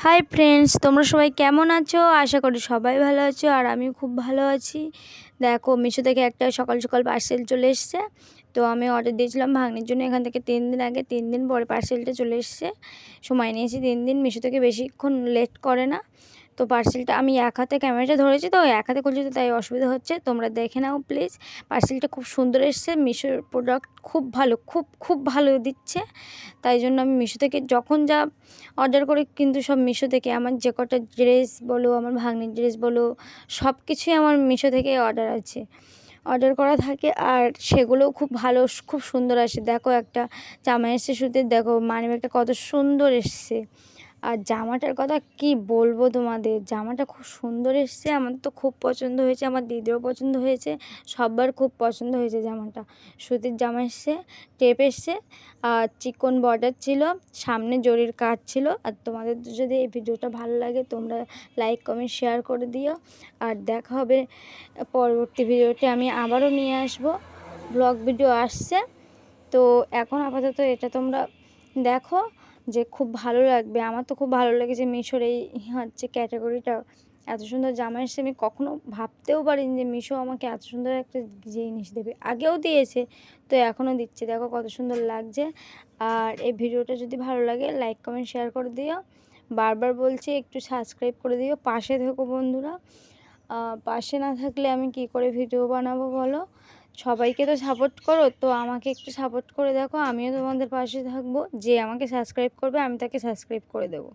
Hi friends, তোমরা সবাই কেমন আছো? আশা করি সবাই ভালো আছো আর আমি খুব ভালো আছি। দেখো, মিশো থেকে একটা সকাল সকাল পার্সেল চলে এসছে। তো আমি অর্ডার দিয়েছিলাম ভাগ্নির জন্য, এখান থেকে 3 দিন আগে। 3 দিন পরে পার্সেলটা চলে এসছে। সময় নিয়েছি 3 দিন, মিশো থেকে বেশিক্ষণ লেট করে না। তো পার্সেলটা আমি এক হাতে ক্যামেরাটা ধরেছি, তো এক হাতে খুলছি, তো তাই অসুবিধা হচ্ছে। তোমরা দেখে নাও প্লিজ। পার্সেলটা খুব সুন্দর এসছে। মিশোর প্রোডাক্ট খুব ভালো, খুব খুব ভালো দিচ্ছে। তাই জন্য আমি মিশো থেকে যখন যা অর্ডার করি, কিন্তু সব মিশো থেকে। আমার যে কটা ড্রেস বলো, আমার ভাগ্নির ড্রেস বলো, সব কিছুই আমার মিশো থেকে অর্ডার করা থাকে। আর সেগুলোও খুব ভালো, খুব সুন্দর আসে। দেখো, একটা জামা এসছে সুতির, দেখো মানিব্যাগটা কত সুন্দর এসছে। আর জামাটার কথা কি বলবো তোমাদের, জামাটা খুব সুন্দর এসছে। আমার তো খুব পছন্দ হয়েছে, আমার দিদিরও পছন্দ হয়েছে, সবার খুব পছন্দ হয়েছে জামাটা। সুতির জামা এসছে, টেপ এসছে, আর চিকন বর্ডার ছিল, সামনে জরির কাজ ছিল। আর তোমাদের যদি এই ভিডিওটা ভালো লাগে, তোমরা লাইক কমেন্ট শেয়ার করে দিও। আর দেখা হবে পরবর্তী ভিডিওতে, আমি আবারও নিয়ে আসবো, ব্লগ ভিডিও আসছে। তো এখন আপাতত এটা তোমরা দেখো, যে খুব ভালো লাগবে। আমার তো খুব ভালো লেগেছে মিশোর এই ক্যাটাগরিটা। এত সুন্দর জামা এসছে, আমি কখনো ভাবতেও পারিনি যে মিশো আমাকে এত সুন্দর একটা জিনিস দেবে। আগেও দিয়েছে, তো এখনও দিচ্ছে। দেখো কত সুন্দর লাগছে। আর এই ভিডিওটা যদি ভালো লাগে, লাইক কমেন্ট শেয়ার করে দিও। বারবার বলছি, একটু সাবস্ক্রাইব করে দিও, পাশে থেকো বন্ধুরা। পাশে না থাকলে আমি কি করে ভিডিও বানাবো বলো? সবাইকে তো সাপোর্ট করো, তো আমাকে একটু সাপোর্ট করে দেখো। আমিও তোমাদের পাশে থাকবো। যে আমাকে সাবস্ক্রাইব করবে, আমি তাকে সাবস্ক্রাইব করে দেবো।